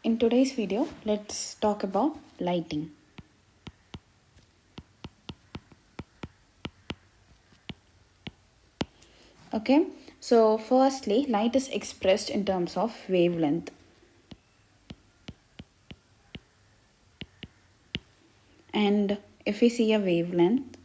in today's video, let's talk about lighting. Okay, so firstly, light is expressed in terms of wavelength. And if we see a wavelength,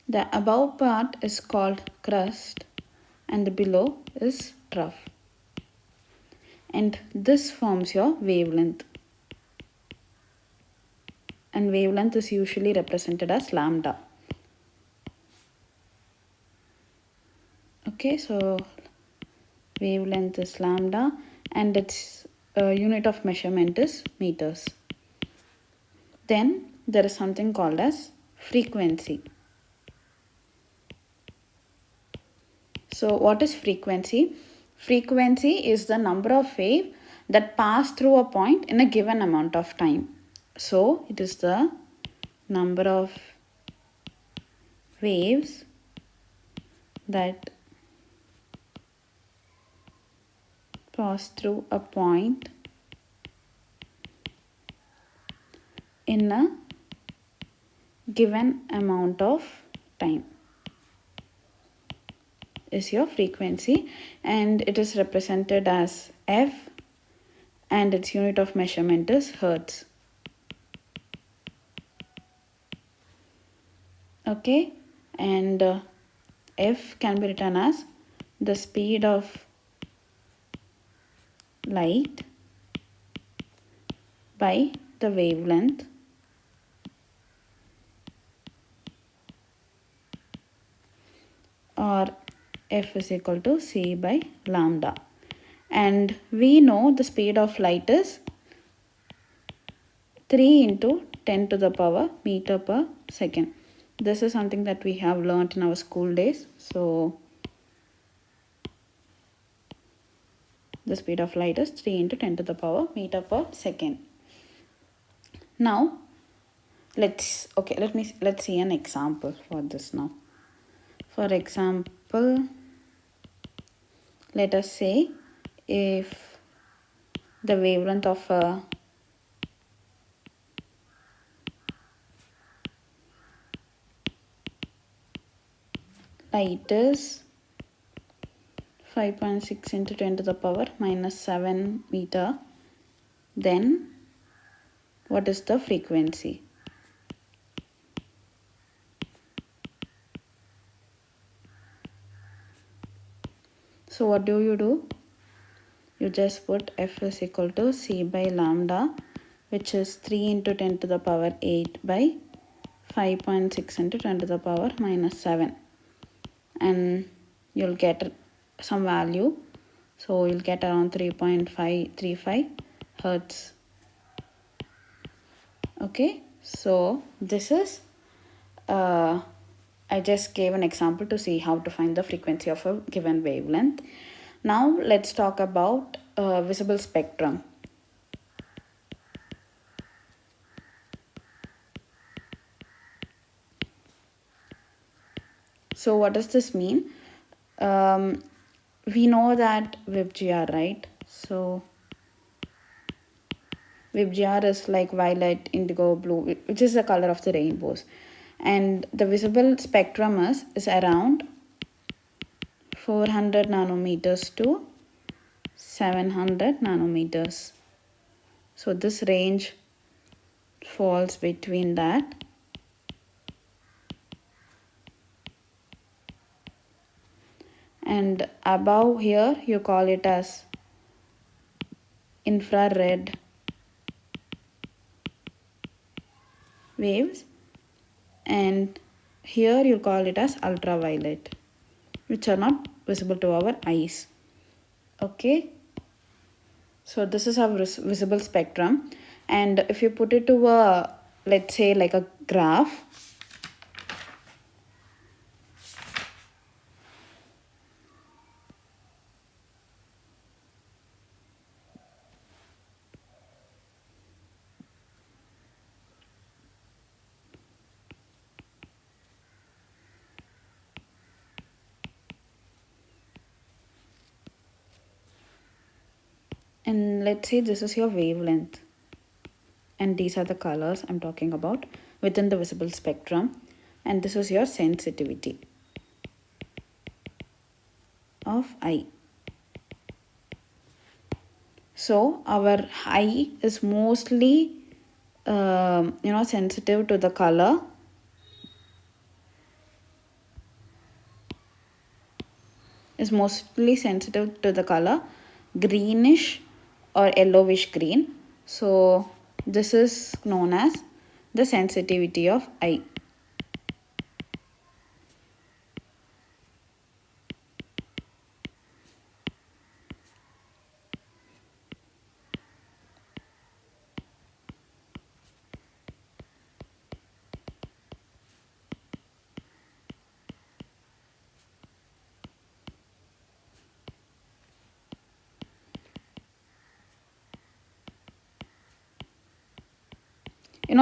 the above part is called crust and the below is trough. And this forms your wavelength. And wavelength is usually represented as lambda. Okay, so wavelength is lambda and its unit of measurement is meters. Then there is something called as frequency. So what is frequency? Frequency is the number of waves that pass through a point in a given amount of time. So it is the number of waves that pass through a point in a given amount of time is your frequency, and it is represented as F and its unit of measurement is hertz. Okay, and F can be written as the speed of light by the wavelength or F is equal to C by lambda. And we know the speed of light is 3 into 10 to the power meter per second. This is something that we have learnt in our school days. So the speed of light is 3 into 10 to the power meter per second. Now let's see an example for this now. For example, let us say if the wavelength of a light is 5.6 into 10 to the power minus 7 meter, then what is the frequency? So what do? You just put F is equal to C by lambda, which is 3 into 10 to the power 8 by 5.6 into 10 to the power minus 7. And you'll get some value. So you'll get around 3.535 hertz. Okay, so this is I just gave an example to see how to find the frequency of a given wavelength. Now let's talk about visible spectrum. So what does this mean? We know that WebGR, right? So WebGR is like violet, indigo, blue, which is the color of the rainbows. And the visible spectrum is around 400 nanometers to 700 nanometers. So this range falls between that. And above here you call it as infrared waves, and here you call it as ultraviolet, which are not visible to our eyes. Okay, so this is our visible spectrum, and if you put it to a, let's say like a graph, And let's say this is your wavelength, and these are the colors I'm talking about within the visible spectrum, and this is your sensitivity of eye. So our eye is mostly sensitive to the color greenish or yellowish green. So this is known as the sensitivity of eye.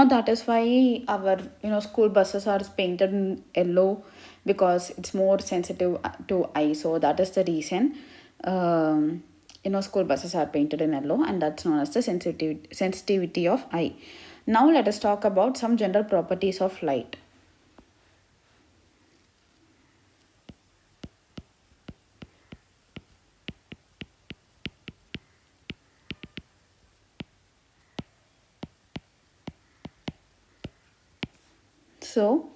That is why our school buses are painted in yellow, because it's more sensitive to eye. So that is the reason school buses are painted in yellow, and that's known as the sensitivity of eye. Now let us talk about some general properties of light. So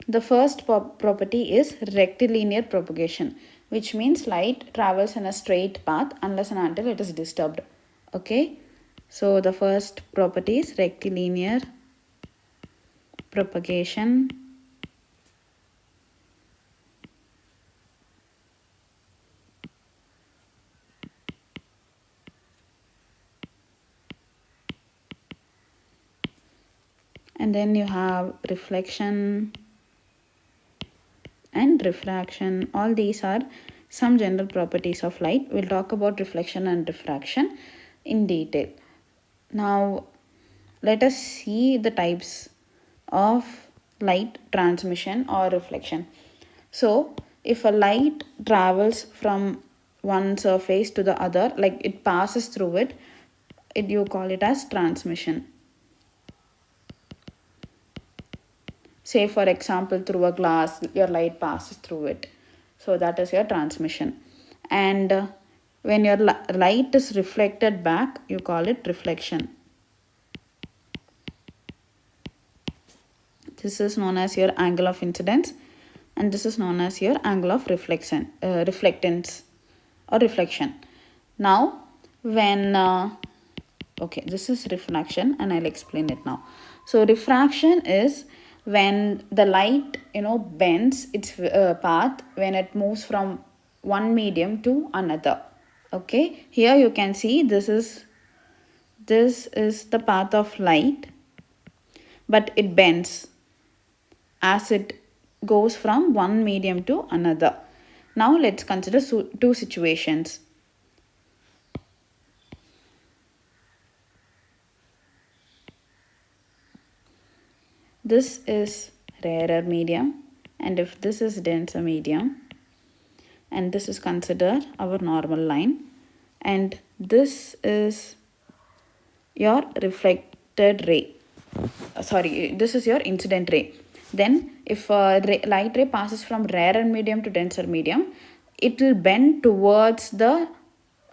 the first property is rectilinear propagation, which means light travels in a straight path unless and until it is disturbed. Okay, so the first property is rectilinear propagation. And then you have reflection and refraction. All these are some general properties of light. We'll talk about reflection and diffraction in detail. Now let us see the types of light transmission or reflection. So if a light travels from one surface to the other, like it passes through it, you call it as transmission. Say for example, through a glass, your light passes through it. So that is your transmission. And when your light is reflected back, you call it reflection. This is known as your angle of incidence, and this is known as your angle of reflectance or reflection. Now when okay, this is refraction, and I'll explain it now. So refraction is when the light bends its path when it moves from one medium to another. Okay, here you can see this is the path of light, but it bends as it goes from one medium to another. Now let's consider two situations. This is rarer medium, and if this is denser medium, and this is considered our normal line, and this is your reflected ray. This is your incident ray. Then if light ray passes from rarer medium to denser medium, it will bend towards the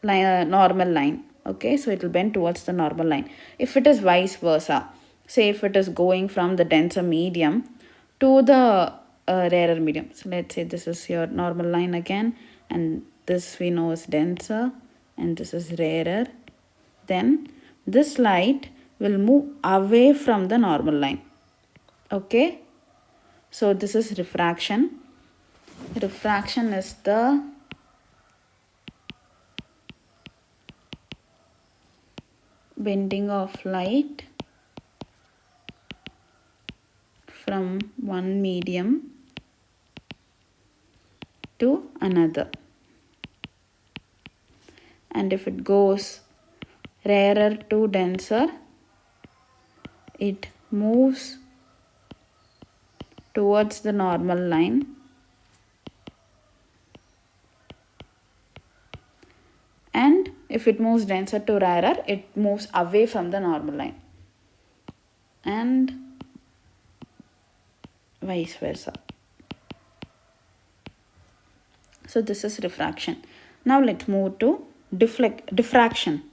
normal line. Okay, so it will bend towards the normal line. If it is vice versa, say if it is going from the denser medium to the rarer medium. So let's say this is your normal line again, and this we know is denser, and this is rarer. Then this light will move away from the normal line. Okay, so this is refraction. Refraction is the bending of light from one medium to another. And if it goes rarer to denser, it moves towards the normal line, and If it moves denser to rarer, it moves away from the normal line, and vice versa. So this is refraction. Now let's move to diffraction.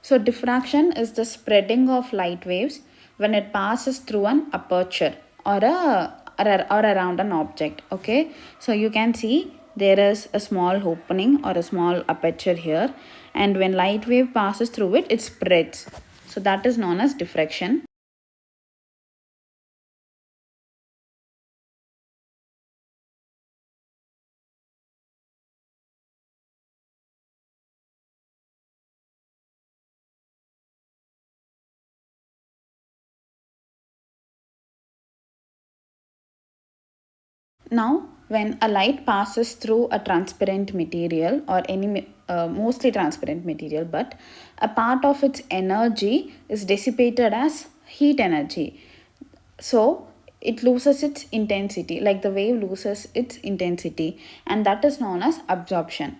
So diffraction is the spreading of light waves when it passes through an aperture or around an object. Okay, so you can see there is a small opening or a small aperture here, and when light wave passes through it, it spreads. So that is known as diffraction. Now, when a light passes through a transparent material or any mostly transparent material, but a part of its energy is dissipated as heat energy. So it loses its intensity, like the wave loses its intensity, and that is known as absorption.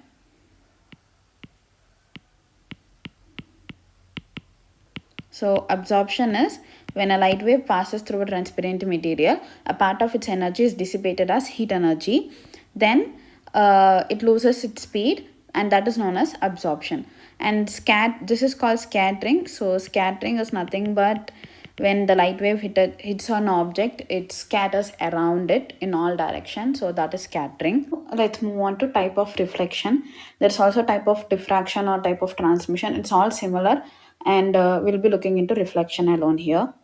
So absorption is when a light wave passes through a transparent material, a part of its energy is dissipated as heat energy. Then it loses its speed, and that is known as absorption. And this is called scattering. So scattering is nothing but when the light wave hits an object, it scatters around it in all directions. So that is scattering. Let's move on to type of reflection. There's also type of diffraction or type of transmission. It's all similar, and we'll be looking into reflection alone here.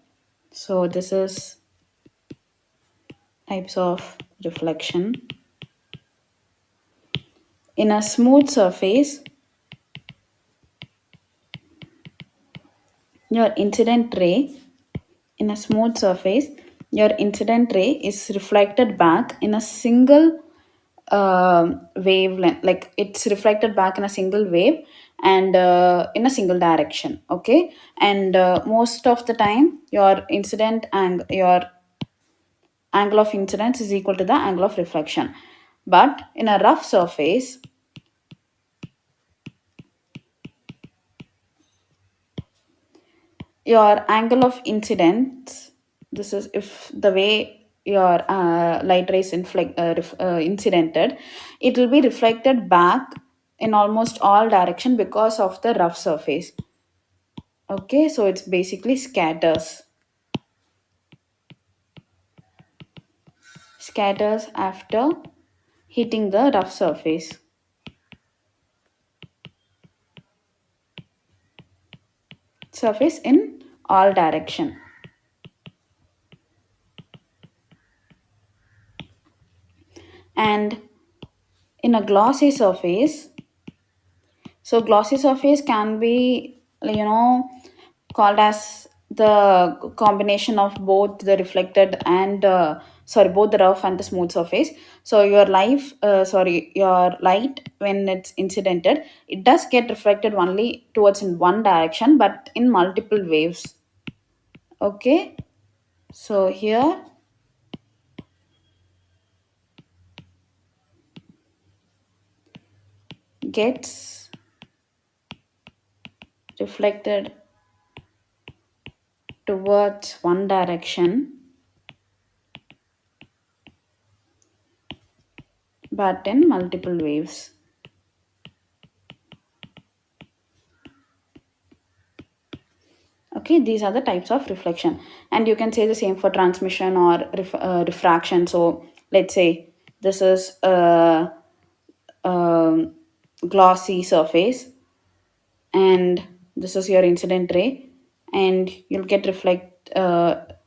So this is types of reflection. In a smooth surface, your incident ray in a smooth surface, your incident ray is reflected back in a single wavelength, like it's reflected back in a single wave and in a single direction. Okay, and most of the time your angle of incidence is equal to the angle of reflection. But in a rough surface, your angle of incidence, this is if the way your light rays incidented, it will be reflected back in almost all direction because of the rough surface. Okay, so it's basically scatters after hitting the rough surface in all direction. And in a glossy surface, so glossy surface can be, called as the combination of both the reflected and both the rough and the smooth surface. So your light, when it's incidented, it does get reflected only towards in one direction, but in multiple waves. Okay, so here gets reflected towards one direction, but in multiple waves. Okay, these are the types of reflection, and you can say the same for transmission or refraction. So let's say this is a glossy surface, and this is your incident ray, and you'll get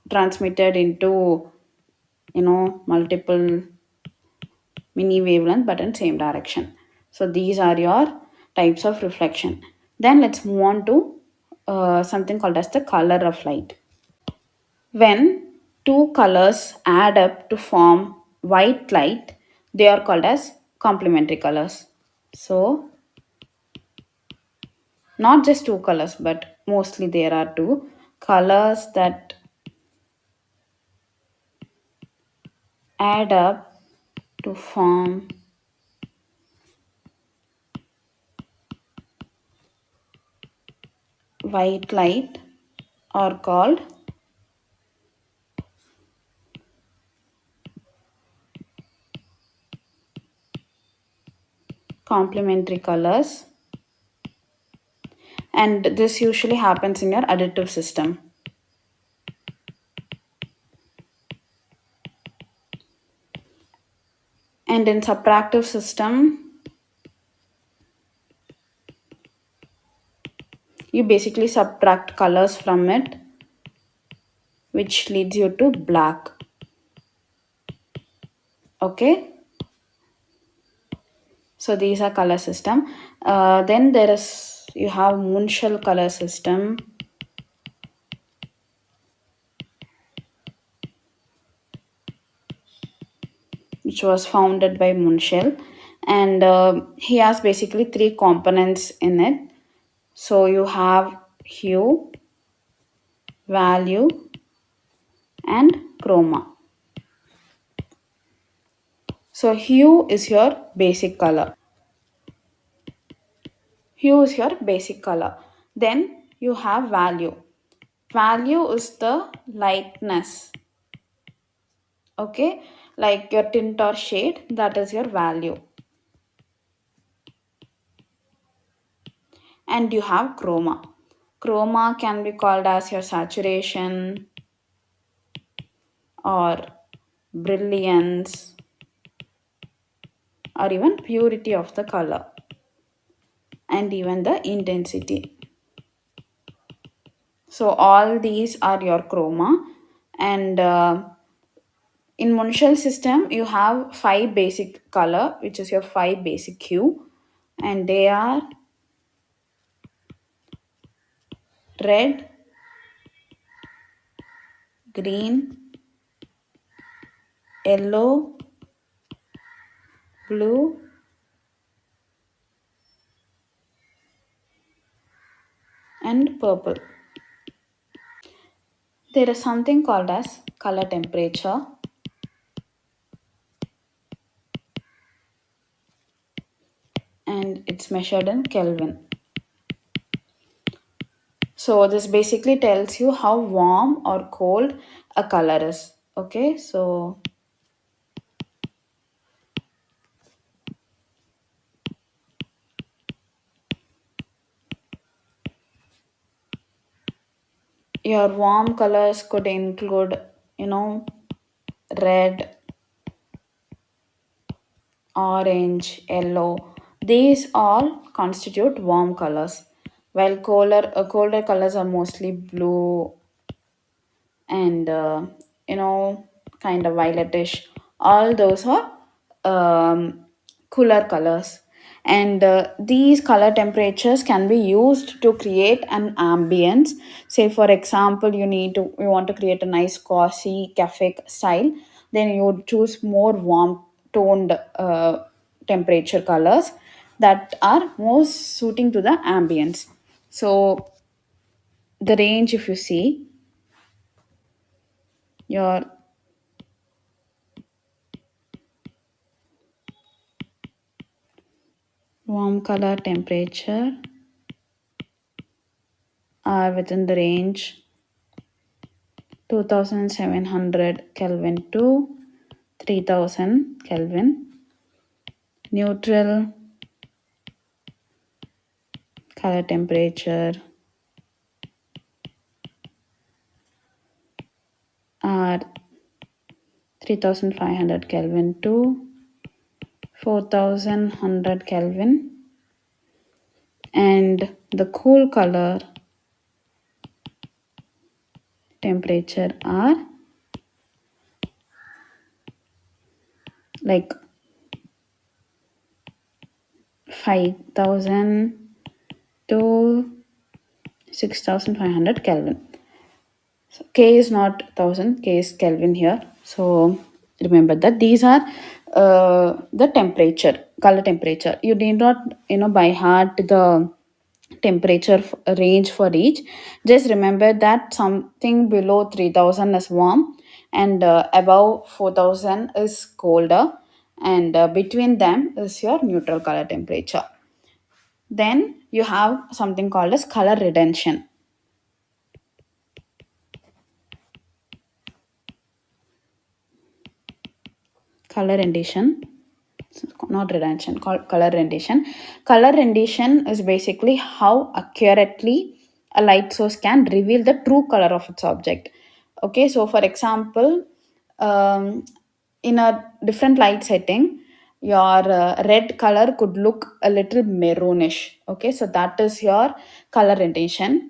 transmitted into multiple mini wavelength but in same direction. So these are your types of reflection. Then let's move on to something called as the color of light. When two colors add up to form white light, they are called as complementary colors. So not just two colors, but mostly there are two colors that add up to form white light are called complementary colors, and this usually happens in your additive system. And in subtractive system, you basically subtract colors from it, which leads you to black. Okay, so these are color system. Then there is, you have Munshell color system, which was founded by Munshell, and he has basically three components in it. So you have hue, value, and chroma. So hue is your basic color. Hue is your basic color. Then you have value. Value is the lightness. Okay, like your tint or shade, that is your value. And you have chroma. Chroma can be called as your saturation or brilliance or even purity of the color and even the intensity. So all these are your chroma, and in Munshell system you have five basic color, which is your five basic hue, and they are red, green, yellow, blue, and purple. There is something called as color temperature, and it's measured in Kelvin. So this basically tells you how warm or cold a color is. Okay, so your warm colors could include, red, orange, yellow. These all constitute warm colors, while colder colors are mostly blue and kind of violetish. All those are cooler colors, and these color temperatures can be used to create an ambience. Say for example, you want to create a nice cozy cafe style, then you would choose more warm toned temperature colors that are most suiting to the ambience. So the range, if you see, your warm color temperature are within the range 2700 Kelvin to 3000 Kelvin. Neutral color temperature are 3500 Kelvin to 4100 Kelvin, and the cool color temperature are like 5000 to 6500 Kelvin. So K is not 1000, K is Kelvin here. So remember that these are the temperature, color temperature. You need not, by heart the temperature range for each. Just remember that something below 3000 is warm, and above 4000 is colder, and between them is your neutral color temperature. Then you have something called as color retention. Color rendition, not retention, called color rendition. Color rendition is basically how accurately a light source can reveal the true color of its object. Okay, so for example, in a different light setting, your red color could look a little maroonish. Okay, so that is your color rendition.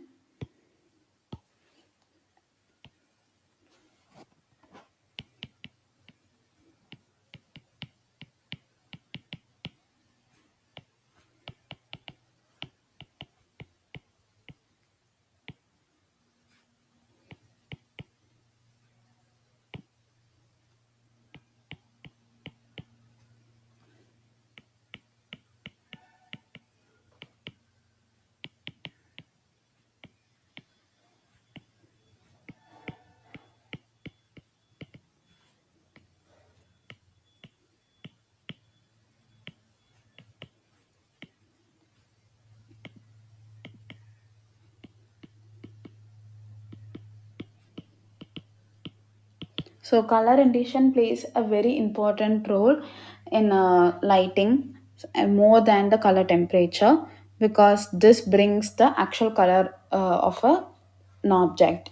So color rendition plays a very important role in lighting more than the color temperature, because this brings the actual color of an object.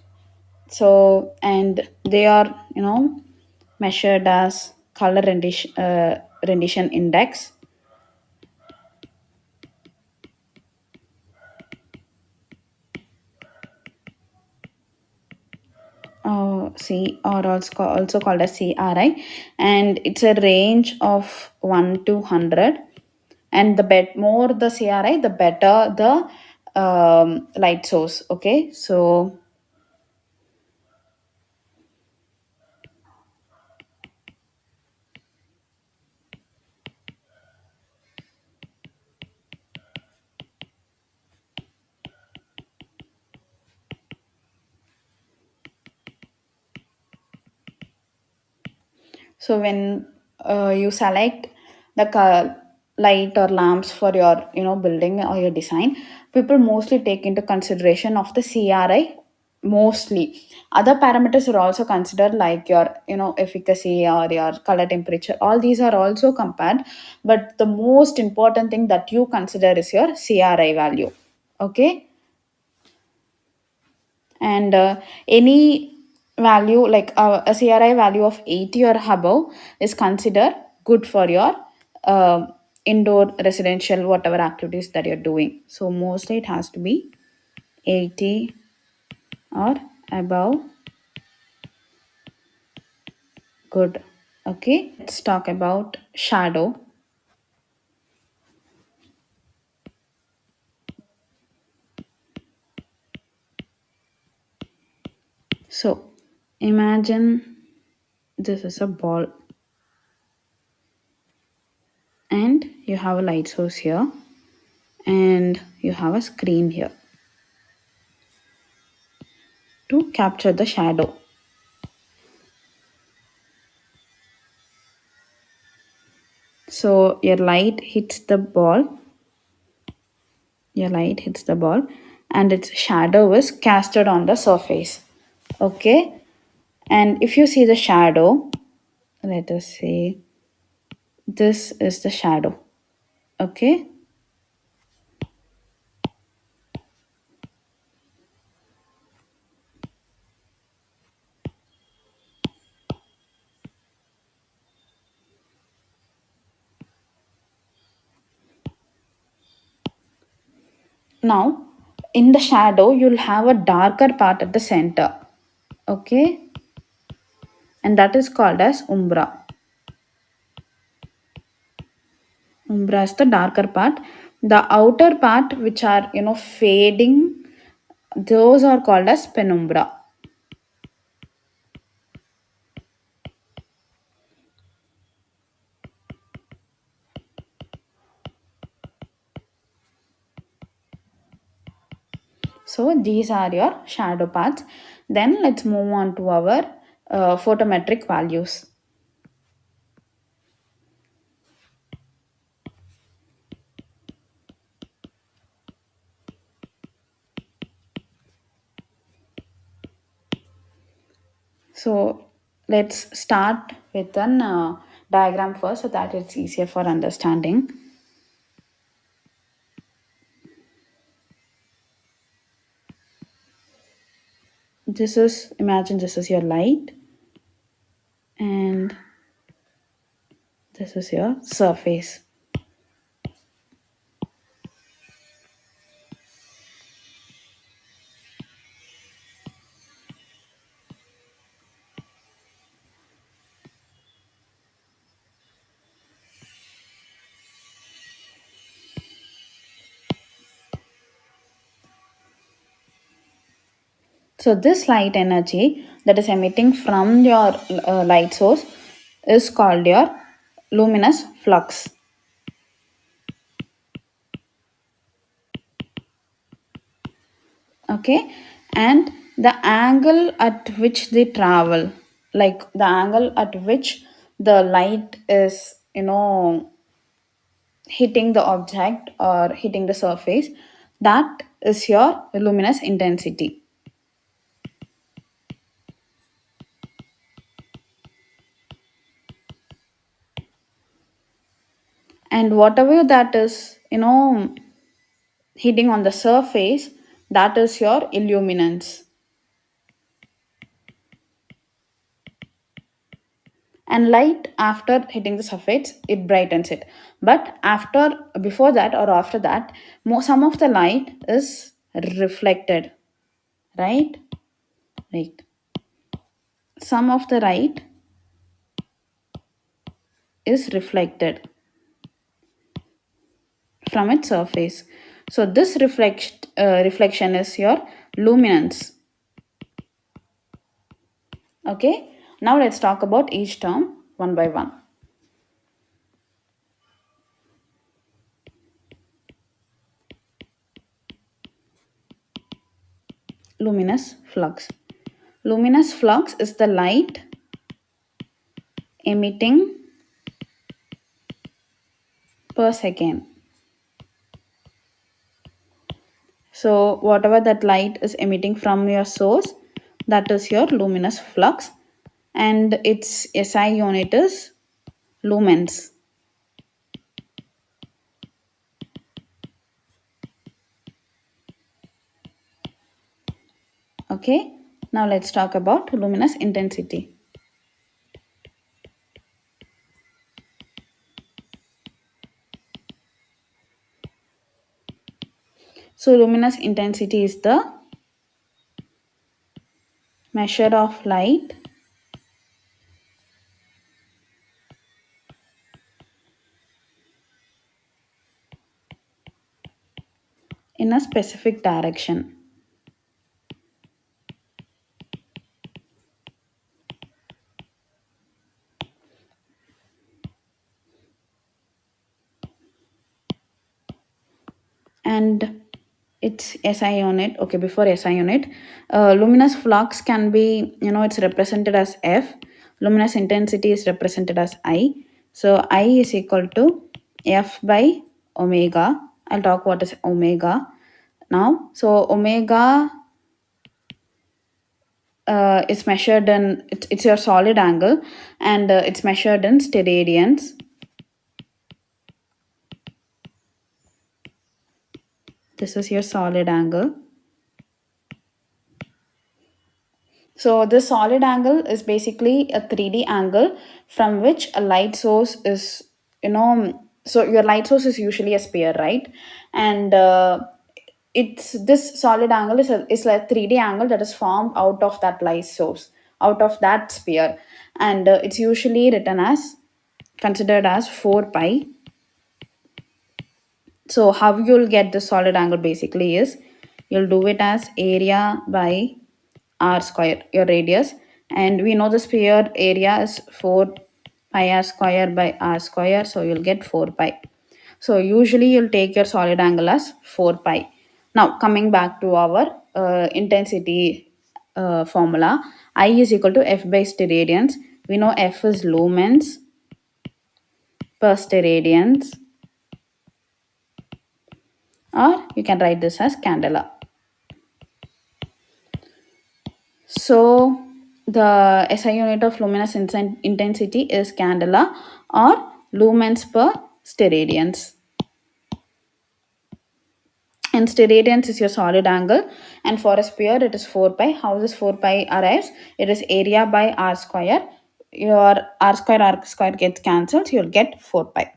So and they are measured as color rendition index. C, or also called as CRI, and it's a range of 1 to 100, and the more the CRI, the better the light source. Okay, so when you select the light or lamps for your building or your design, people mostly take into consideration of the CRI mostly. Other parameters are also considered, like your efficacy or your color temperature. All these are also compared, but the most important thing that you consider is your CRI value. Okay, and any value like a CRI value of 80 or above is considered good for your indoor residential whatever activities that you're doing. So mostly it has to be 80 or above, good. Okay, let's talk about shadow. So imagine this is a ball and you have a light source here and you have a screen here to capture the shadow. So your light hits the ball, and its shadow is casted on the surface. Okay, and if you see the shadow, let us say this is the shadow. Okay, now in the shadow, you'll have a darker part at the center. Okay, and that is called as umbra. Umbra is the darker part. The outer part, which are fading, those are called as penumbra. So these are your shadow parts. Then let's move on to our photometric values. So let's start with an diagram first so that it's easier for understanding. Imagine this is your light and this is your surface. So this light energy that is emitting from your light source is called your luminous flux. Okay, and the angle at which they travel, like the angle at which the light is, hitting the object or hitting the surface, that is your luminous intensity. And whatever that is, hitting on the surface, that is your illuminance. And light after hitting the surface, it brightens it. But before that or after that, some of the light is reflected, right? Right. Some of the light is reflected from its surface. So this reflection is your luminance. Okay. Now let's talk about each term one by one. Luminous flux. Luminous flux is the light emitting per second. So whatever that light is emitting from your source, that is your luminous flux, and its SI unit is lumens. Okay, now let's talk about luminous intensity. So luminous intensity is the measure of light in a specific direction. And its SI unit, okay, before SI unit, luminous flux can be, it's represented as F. Luminous intensity is represented as I. So I is equal to F by omega. I'll talk what is omega now. So omega is measured in, it's your solid angle, and it's measured in steradians. This is your solid angle. So this solid angle is basically a 3D angle from which a light source is, so your light source is usually a sphere, right? And it's this solid angle is like 3D angle that is formed out of that light source, out of that sphere. And it's usually considered as 4 pi. So how you'll get the solid angle basically is you'll do it as area by r square, your radius, and we know the sphere area is 4 pi r square by r square, so you'll get 4 pi. So usually you'll take your solid angle as 4 pi. Now coming back to our intensity formula, I is equal to F by steradians. We know F is lumens per steradians, or you can write this as candela. So the SI unit of luminous intensity is candela or lumens per steradians. And steradians is your solid angle, and for a sphere it is 4 pi. How this 4 pi arrives? It is area by r square. Your r square gets cancelled, so you'll get 4 pi.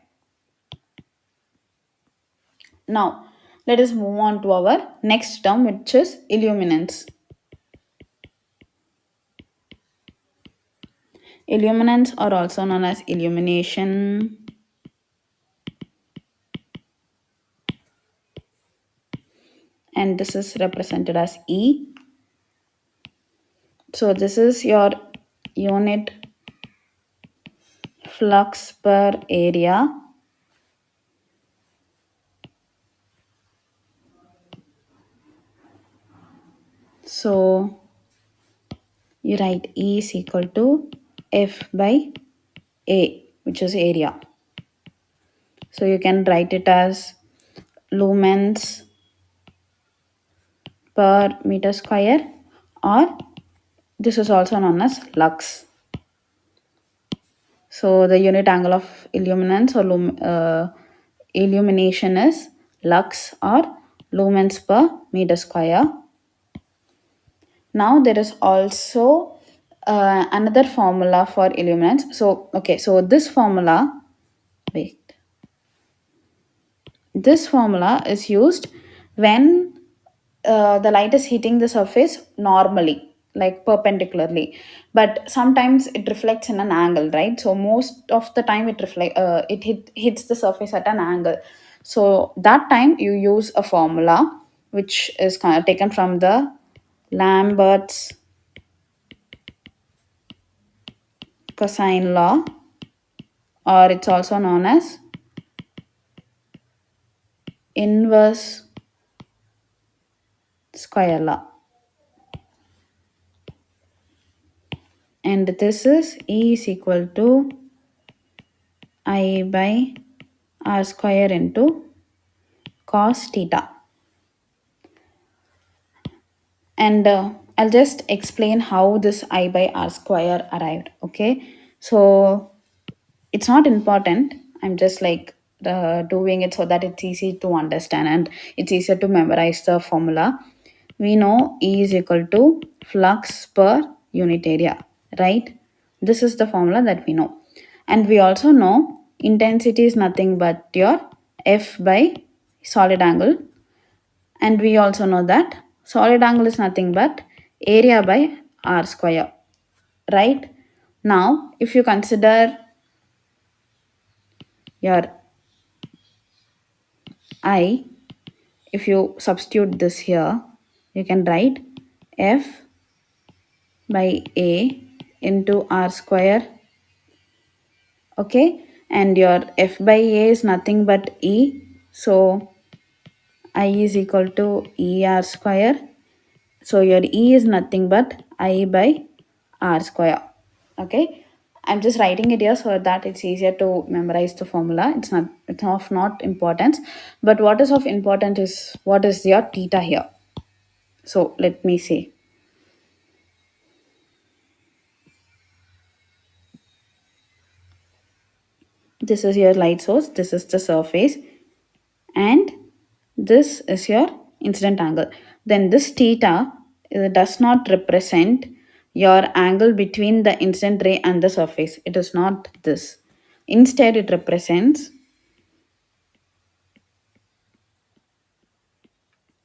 Now, let us move on to our next term, which is illuminance. Illuminance are also known as illumination, and this is represented as E. So this is your unit flux per area. So you write E is equal to F by A, which is area. So you can write it as lumens per meter square, or this is also known as lux. So the unit angle of illuminance or illumination is lux or lumens per meter square. Now there is also another formula for illuminance. So okay, so this formula, wait, this formula is used when the light is hitting the surface normally, like perpendicularly, but sometimes it reflects in an angle, right? So most of the time hits the surface at an angle. So that time you use a formula which is kind of taken from the Lambert's cosine law, or it's also known as inverse square law. And this is E is equal to I by r square into cos theta. And I'll just explain how this I by r square arrived. Okay, so it's not important. I'm just like doing it so that it's easy to understand and it's easier to memorize the formula. We know E is equal to flux per unit area, right? This is the formula that we know. And we also know intensity is nothing but your F by solid angle, and we also know that solid angle is nothing but area by r square, right? Now if you consider your I, if you substitute this here, you can write F by A into r square. Okay, and your F by A is nothing but E, so I is equal to ER square. So your E is nothing but I by R square. Okay, I'm just writing it here so that it's easier to memorize the formula. It's of not importance, but what is of importance is what is your theta here. So let me see. This is your light source, this is the surface, and this is your incident angle. Then this theta does not represent your angle between the incident ray and the surface. It is not this. Instead, it represents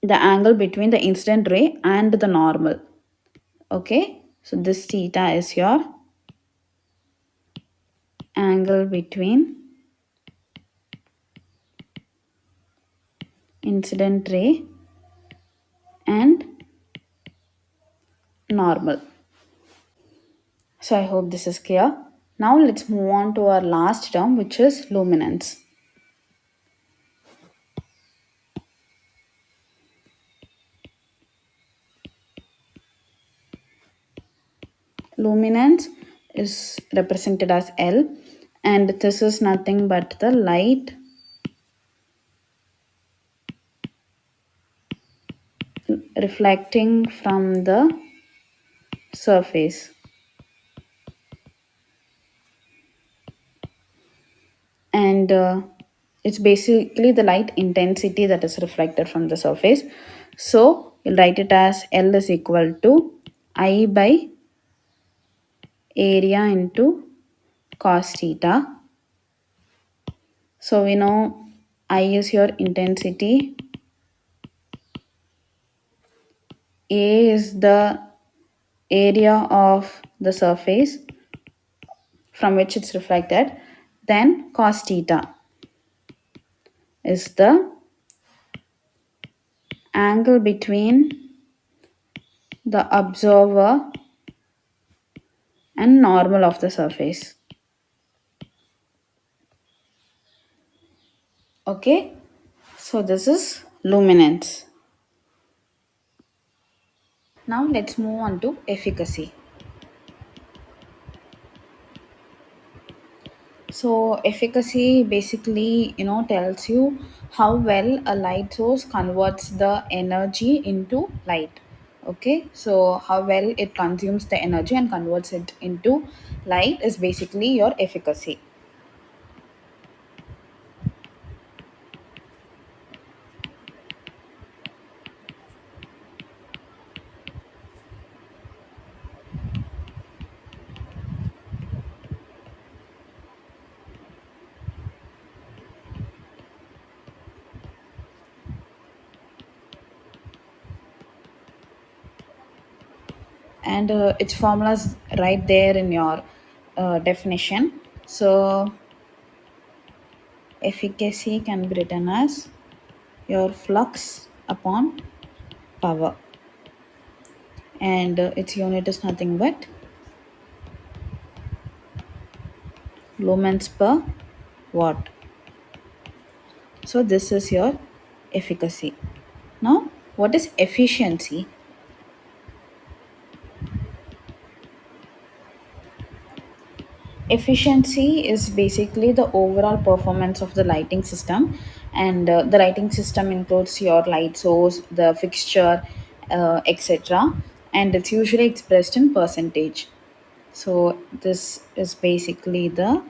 the angle between the incident ray and the normal. Okay, so this theta is your angle between incident ray and normal. So I hope this is clear. Now let's move on to our last term, which is luminance. Luminance is represented as L, and this is nothing but the light reflecting from the surface. and it's basically the light intensity that is reflected from the surface. So you'll write it as L is equal to I by area into cos theta. So we know I is your intensity, A is the area of the surface from which it's reflected, then cos theta is the angle between the observer and normal of the surface. Okay, so this is luminance. Now let's move on to efficacy. So efficacy basically, tells you how well a light source converts the energy into light. Okay, so how well it consumes the energy and converts it into light is basically your efficacy. And its formulas right there in your definition. So efficacy can be written as your flux upon power, and its unit is nothing but lumens per watt. So this is your efficacy. Now what is efficiency? Efficiency is basically the overall performance of the lighting system, and the lighting system includes your light source, the fixture, etc., and it's usually expressed in percentage. So this is basically the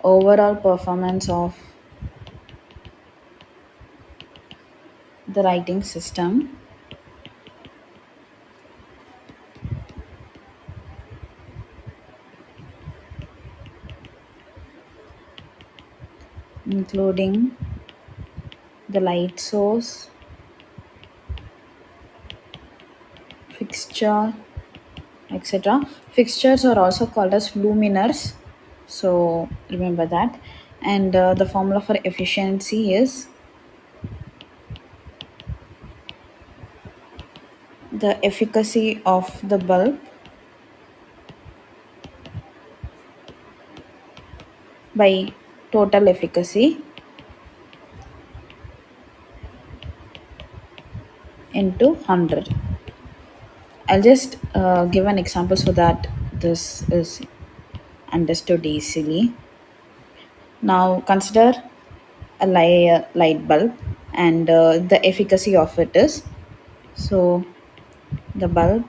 overall performance of the lighting system, including the light source, fixture, etc. Fixtures are also called as luminaires, so remember that. And the formula for efficiency is the efficacy of the bulb by total efficacy into 100. I'll just give an example so that this is understood easily. Now consider a light bulb, and the efficacy of it is, so the bulb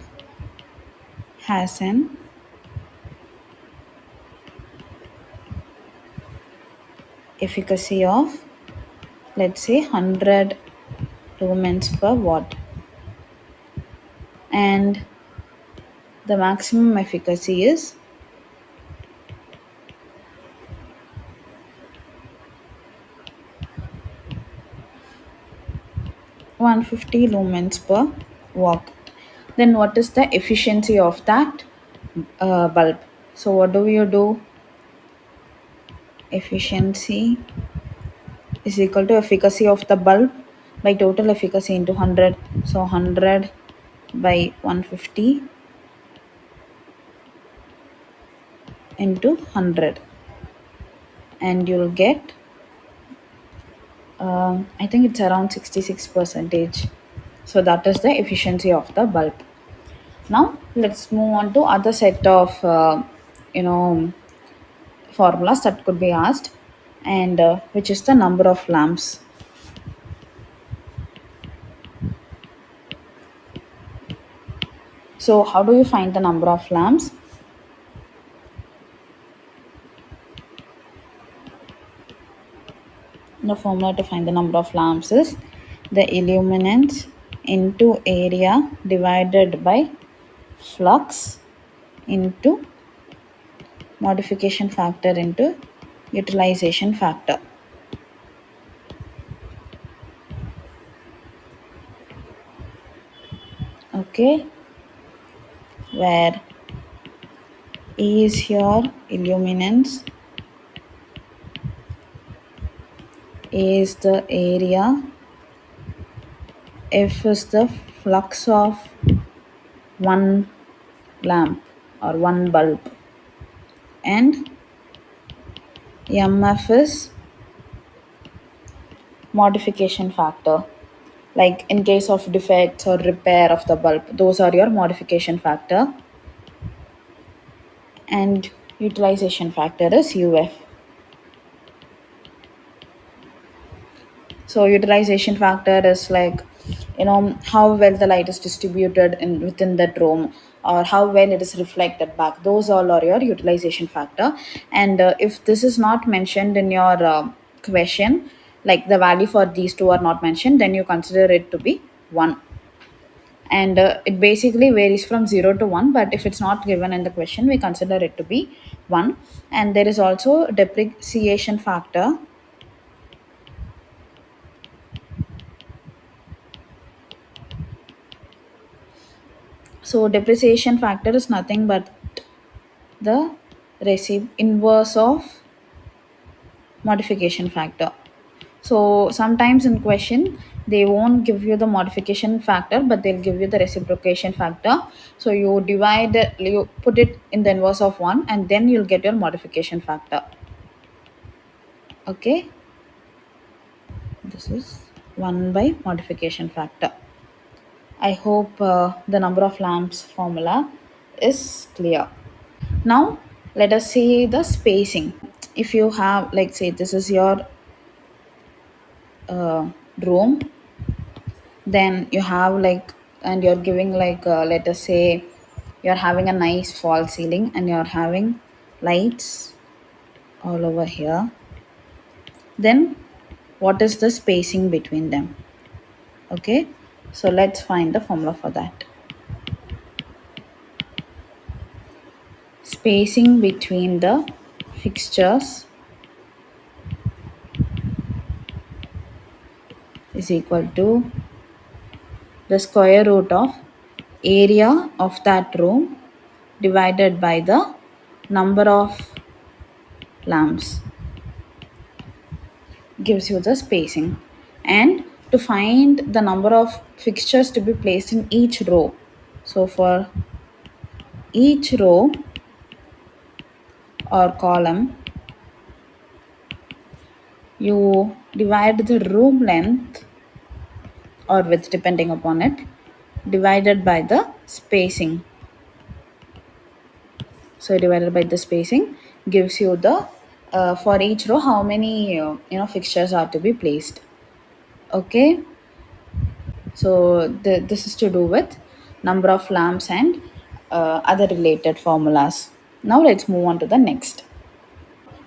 has an efficacy of, let's say, 100 lumens per watt, and the maximum efficacy is 150 lumens per watt. Then what is the efficiency of that bulb? So what do you do? Efficiency is equal to efficacy of the bulb by total efficacy into 100. So 100 by 150 into 100, and you'll get I think it's around 66 percentage. So that is the efficiency of the bulb. Now let's move on to other set of you know formulas that could be asked, and which is the number of lamps. So how do you find the number of lamps? The formula to find the number of lamps is the illuminance into area divided by flux into modification factor into utilization factor. Okay, where E is your illuminance, A is the area, F is the flux of one lamp or one bulb, and MF is modification factor. Like in case of defects or repair of the bulb, those are your modification factor, and utilization factor is UF. So utilization factor is like, how well the light is distributed in within that room, or how well it is reflected back. Those all are your utilization factor. And if this is not mentioned in your question, like the value for these two are not mentioned, then you consider it to be 1. And it basically varies from 0 to 1, but if it's not given in the question, we consider it to be 1. And there is also depreciation factor. So depreciation factor is nothing but the inverse of modification factor. So sometimes in question they won't give you the modification factor, but they'll give you the reciprocation factor. So you put it in the inverse of 1, and then you'll get your modification factor. Okay, this is 1 by modification factor. I hope the number of lamps formula is clear. Now let us see the spacing. If you have, like, say this is your room, then you have like, and you're giving like, let us say you're having a nice fall ceiling and you're having lights all over here. Then what is the spacing between them? Okay, so let's find the formula for that. Spacing between the fixtures is equal to the square root of area of that room divided by the number of lamps, gives you the spacing. And to find the number of fixtures to be placed in each row, so for each row or column, you divide the room length or width depending upon it divided by the spacing. So divided by the spacing gives you the for each row how many fixtures are to be placed. Okay, so this is to do with number of lamps and other related formulas. Now let's move on to the next.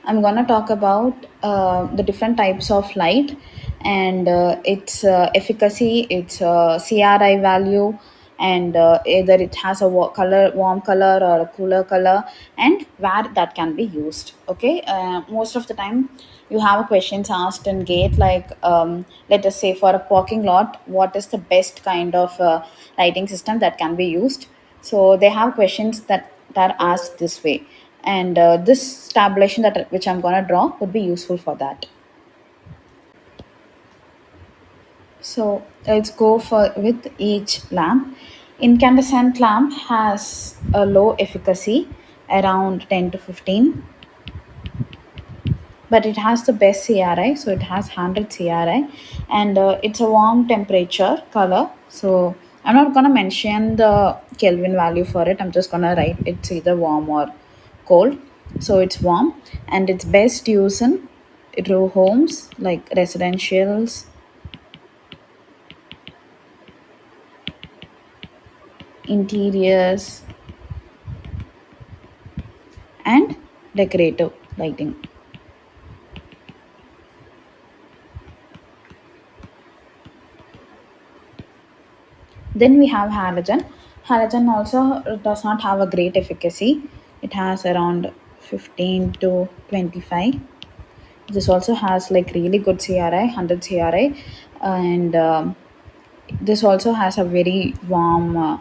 I'm going to talk about the different types of light and its efficacy, its CRI value, and either it has a warm color or a cooler color, and where that can be used. Okay, most of the time you have questions asked in gate like, let us say for a parking lot, what is the best kind of lighting system that can be used? So they have questions that are asked this way, and this tabulation that which I'm going to draw would be useful for that. So let's go for with each lamp. Incandescent lamp has a low efficacy, around 10 to 15, but it has the best CRI, so it has 100 CRI, and it's a warm temperature color. So I'm not going to mention the Kelvin value for it, I'm just going to write it's either warm or cold. So it's warm, and it's best used in row homes like residentials, interiors, and decorative lighting. Then we have halogen. Halogen also does not have a great efficacy. It has around 15 to 25. This also has like really good CRI, 100 CRI, and this also has a very warm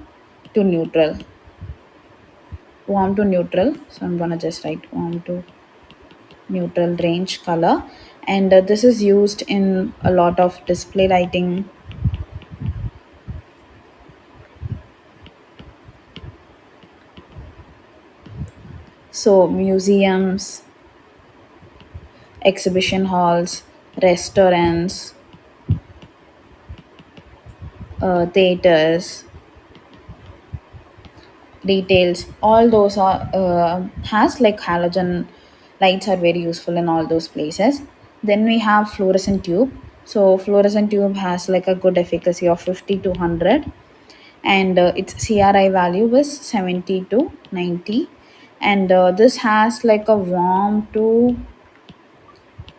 to neutral. Warm to neutral. So I'm gonna just write warm to neutral range color, and this is used in a lot of display lighting. So museums, exhibition halls, restaurants, theaters, retails, all those are has like halogen lights are very useful in all those places. Then we have fluorescent tube. So fluorescent tube has like a good efficacy of 50 to 100, and its CRI value is 70 to 90, and this has like a warm to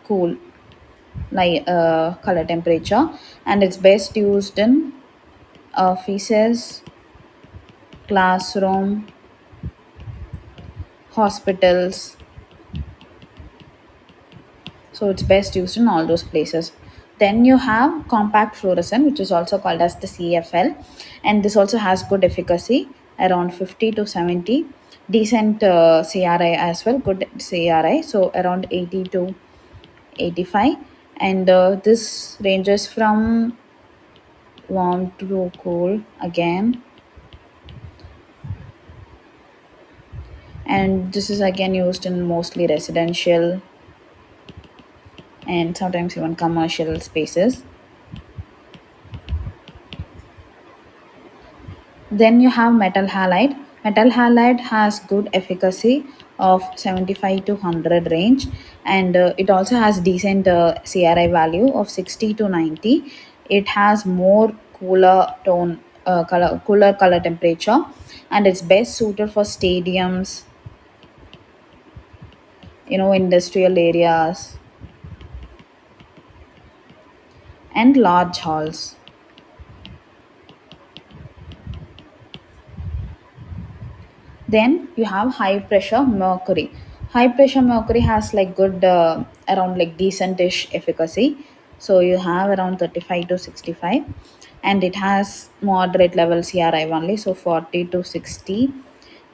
cool like color temperature, and it's best used in offices, classroom, hospitals. So it's best used in all those places. Then you have compact fluorescent, which is also called as the CFL, and this also has good efficacy around 50 to 70, decent CRI as well, good CRI, so around 80 to 85, and this ranges from warm to cool again, and this is again used in mostly residential and sometimes even commercial spaces. Then you have metal halide. Metal halide has good efficacy of 75 to 100 range, and it also has decent CRI value of 60 to 90. It has more cooler tone, cooler color temperature, and it's best suited for stadiums, industrial areas, and large halls. Then you have high pressure mercury. High pressure mercury has like good around like decentish efficacy. So you have around 35 to 65, and it has moderate level CRI only, so 40 to 60,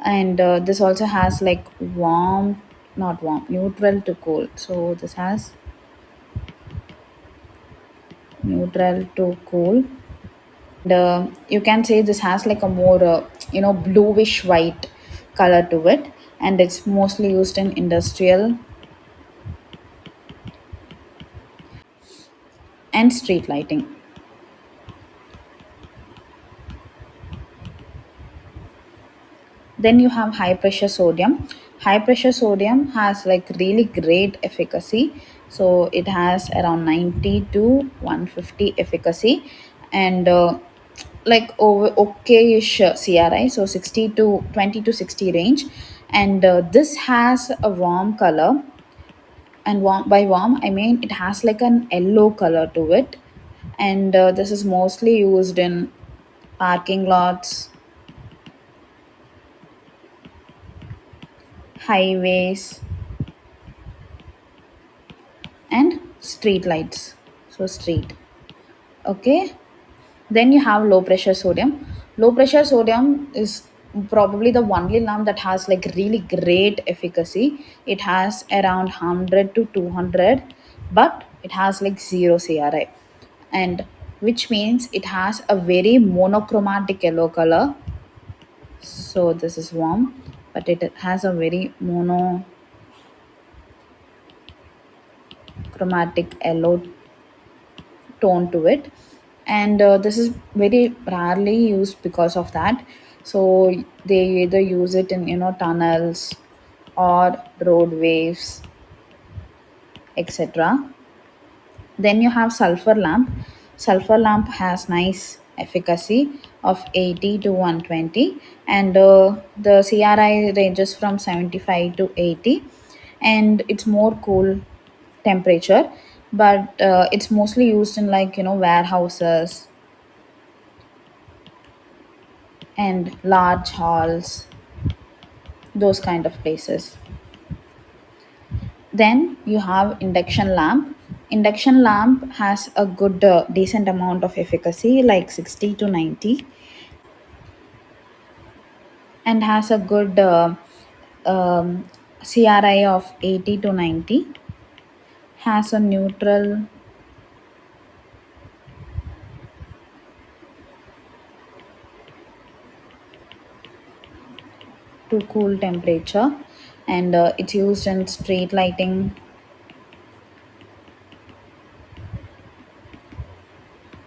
and this also has like warm, not warm, neutral to cool. So this has neutral to cool, and you can say this has like a more bluish white color to it, and it's mostly used in industrial and street lighting. Then you have high pressure sodium. High pressure sodium has like really great efficacy, so it has around 90 to 150 efficacy, and like over okay-ish CRI, so 60 to 20 to 60 range, and this has a warm color, and warm, by warm I mean it has like an yellow color to it, and this is mostly used in parking lots, highways, and street lights, so street. Okay. Then you have low pressure sodium. Low pressure sodium is probably the only lamp that has like really great efficacy. It has around 100 to 200, but it has like zero CRI, and which means it has a very monochromatic yellow color. So this is warm, but it has a very monochromatic yellow tone to it, and this is very rarely used because of that. So they either use it in tunnels or roadways, etc. Then you have sulfur lamp. Sulfur lamp has nice efficacy of 80 to 120, and the CRI ranges from 75 to 80, and it's more cool temperature, but it's mostly used in like warehouses and large halls, those kind of places. Then you have induction lamp. Induction lamp has a good decent amount of efficacy like 60 to 90, and has a good CRI of 80 to 90, has a neutral to cool temperature, and it's used in street lighting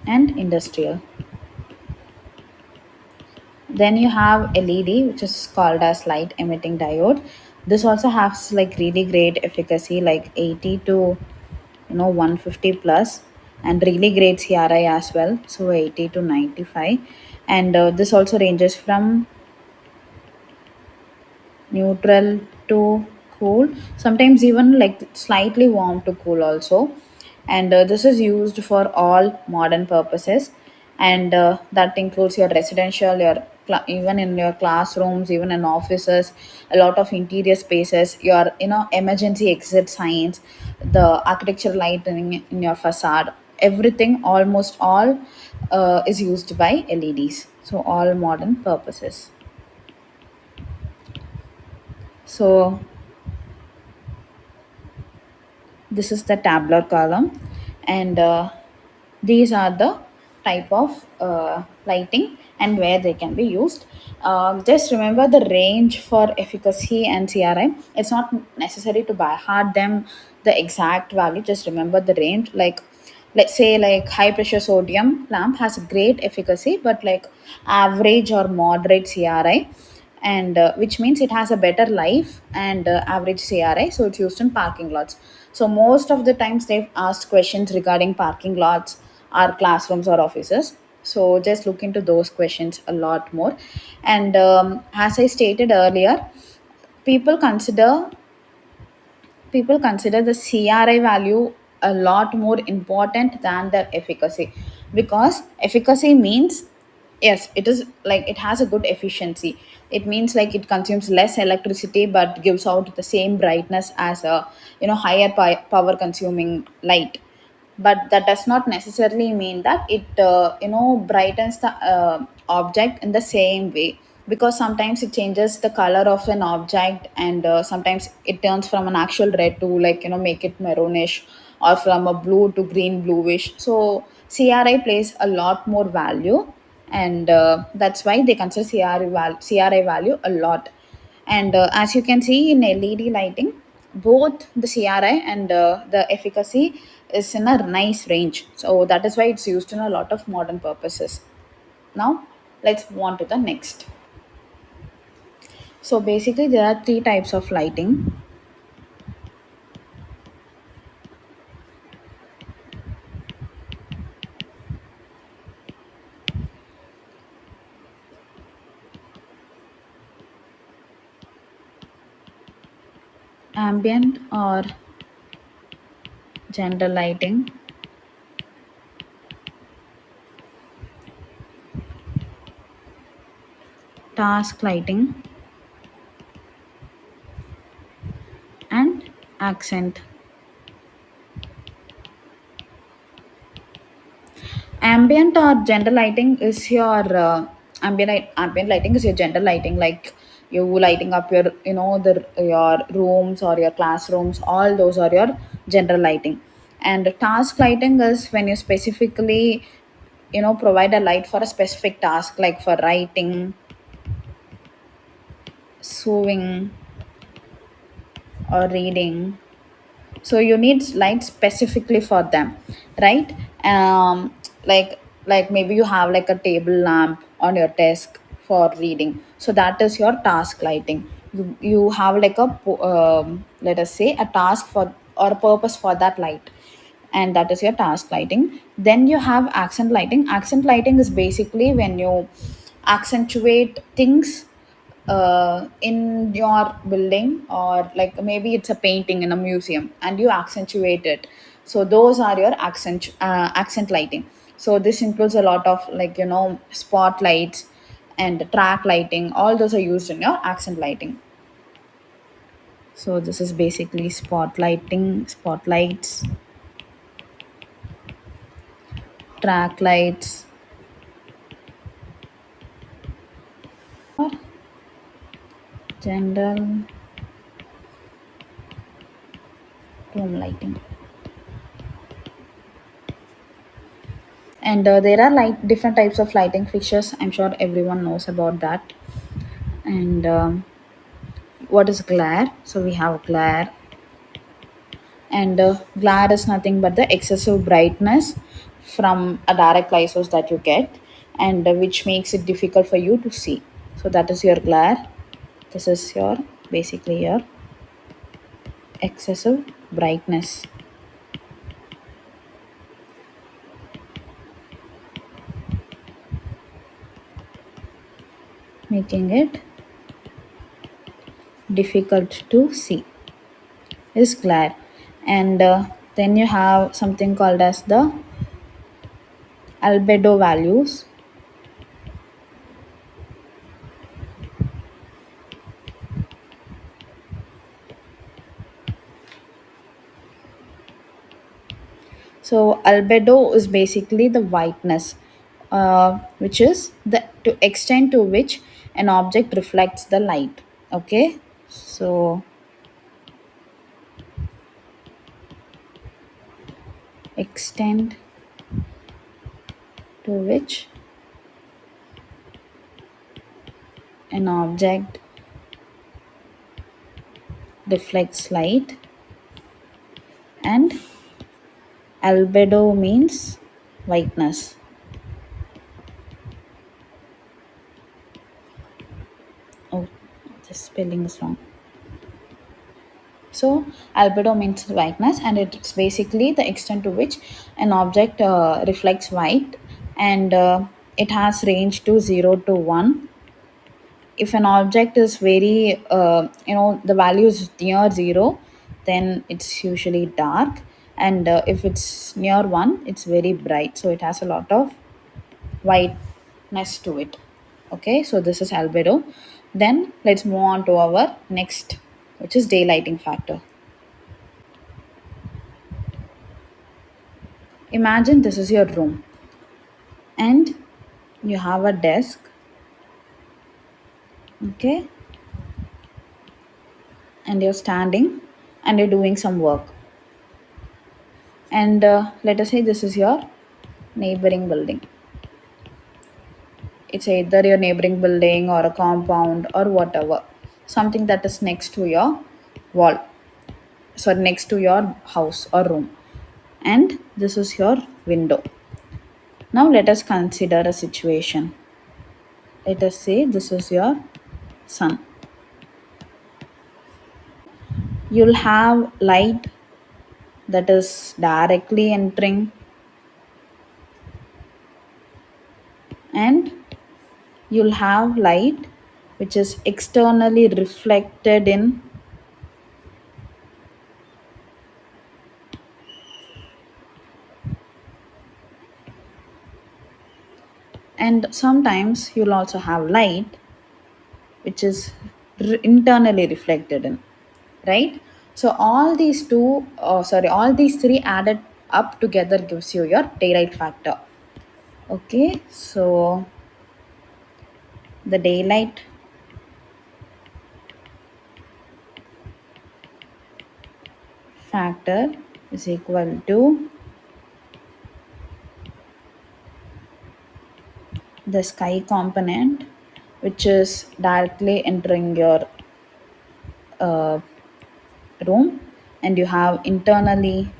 and industrial. Then you have LED, which is called as light emitting diode. This also has like really great efficacy, like 80 to 150 plus, and really great CRI as well, so 80 to 95. And this also ranges from neutral to cool, sometimes even like slightly warm to cool also. And this is used for all modern purposes, and that includes your residential, even in your classrooms, even in offices, a lot of interior spaces, your emergency exit signs, the architectural lighting in your facade, everything, almost all is used by LEDs, so all modern purposes. So this is the tabular column, and these are the type of lighting and where they can be used. Just remember the range for efficacy and CRI. It's not necessary to by heart them the exact value, just remember the range. Like, let's say like high pressure sodium lamp has great efficacy but like average or moderate CRI, and which means it has a better life and average CRI, so it's used in parking lots. So most of the times they've asked questions regarding parking lots or classrooms or offices, so just look into those questions a lot more. And as I stated earlier, people consider people consider the CRI value a lot more important than the efficacy, because efficacy means, yes, it is like it has a good efficiency. It means like it consumes less electricity but gives out the same brightness as a higher power consuming light. But that does not necessarily mean that it brightens the object in the same way, because sometimes it changes the color of an object, and sometimes it turns from an actual red to like make it maroonish, or from a blue to green bluish. So CRI plays a lot more value, and that's why they consider CRI value a lot. And as you can see in LED lighting, both the CRI and the efficacy is in a nice range. So that is why it's used in a lot of modern purposes. Now, let's move on to the next. So basically, there are three types of lighting: ambient or general lighting, task lighting, and accent. Ambient or general lighting is your ambient lighting is your general lighting, like you lighting up your your rooms or your classrooms, all those are your general lighting. And task lighting is when you specifically provide a light for a specific task, like for writing, sewing, or reading. So you need light specifically for them, right? Like maybe you have like a table lamp on your desk for reading, so that is your task lighting. You have like a let us say a task for or a purpose for that light. and that is your task lighting. Then you have accent lighting. Accent lighting is basically when you accentuate things in your building, or like maybe it's a painting in a museum and you accentuate it. So those are your accent lighting. So this includes a lot of, like, spotlights and track lighting. All those are used in your accent lighting. So this is basically spotlighting, spotlights, track lights, or general room lighting. And there are different types of lighting fixtures. I'm sure everyone knows about that. And what is glare? So we have glare, and glare is nothing but the excessive brightness from a direct light source that you get, and which makes it difficult for you to see. So that is your glare. This is your basically your excessive brightness, making it difficult to see, is glare. And then you have something called as the albedo values. So albedo is basically the whiteness, which is the to extent to which an object reflects the light. Okay, so extent to which an object reflects light, and albedo means whiteness. Oh, the spelling is wrong. So albedo means whiteness, and it's basically the extent to which an object reflects white, and it has range to 0 to 1. If an object is very, the value is near 0, then it's usually dark, and if it's near 1, it's very bright. So it has a lot of whiteness to it. Okay, so this is albedo. Then let's move on to our next, which is daylighting factor. Imagine this is your room, and you have a desk. Okay, and you're standing and you're doing some work. And let us say this is your neighboring building. It's either your neighboring building or a compound or whatever, something that is next to your wall, sorry, next to your house or room. And this is your window. Now let us consider a situation. Let us say this is your sun. You'll have light that is directly entering, and you'll have light which is externally reflected in, and sometimes you'll also have light which is internally reflected in, right? So all these three added up together gives you your daylight factor. Okay, so the daylight factor is equal to the sky component, which is directly entering your uh, room, and you have internally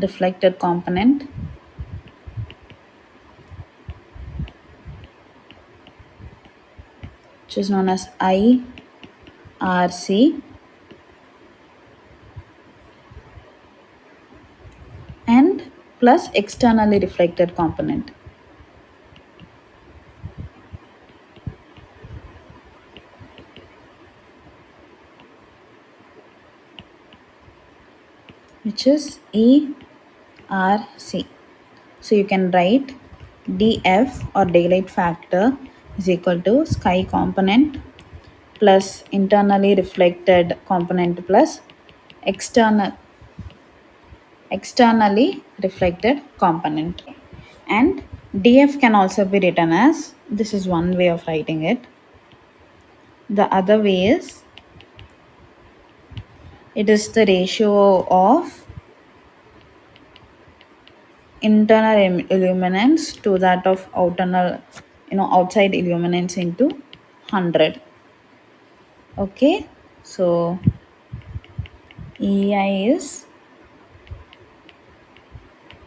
reflected component, which is known as I, RC and plus externally reflected component, which is ERC. So you can write DF or daylight factor is equal to sky component plus internally reflected component plus externally reflected component. And DF can also be written as, this is one way of writing it. The other way is, it is the ratio of internal illuminance to that of outside illuminance into 100. Okay, so EI is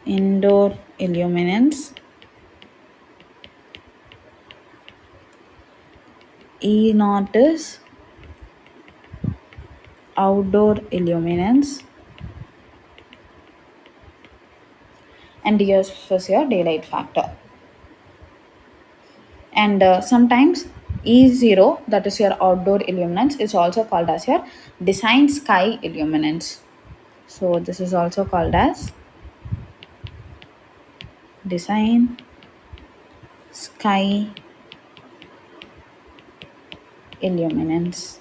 indoor illuminance, E naught is outdoor illuminance, and DF is your daylight factor. And sometimes E0, that is your outdoor illuminance, is also called as your design sky illuminance. So this is also called as design sky illuminance.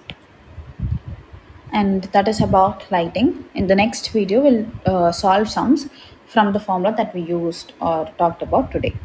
And that is about lighting. In the next video, we'll solve sums from the formula that we used or talked about today.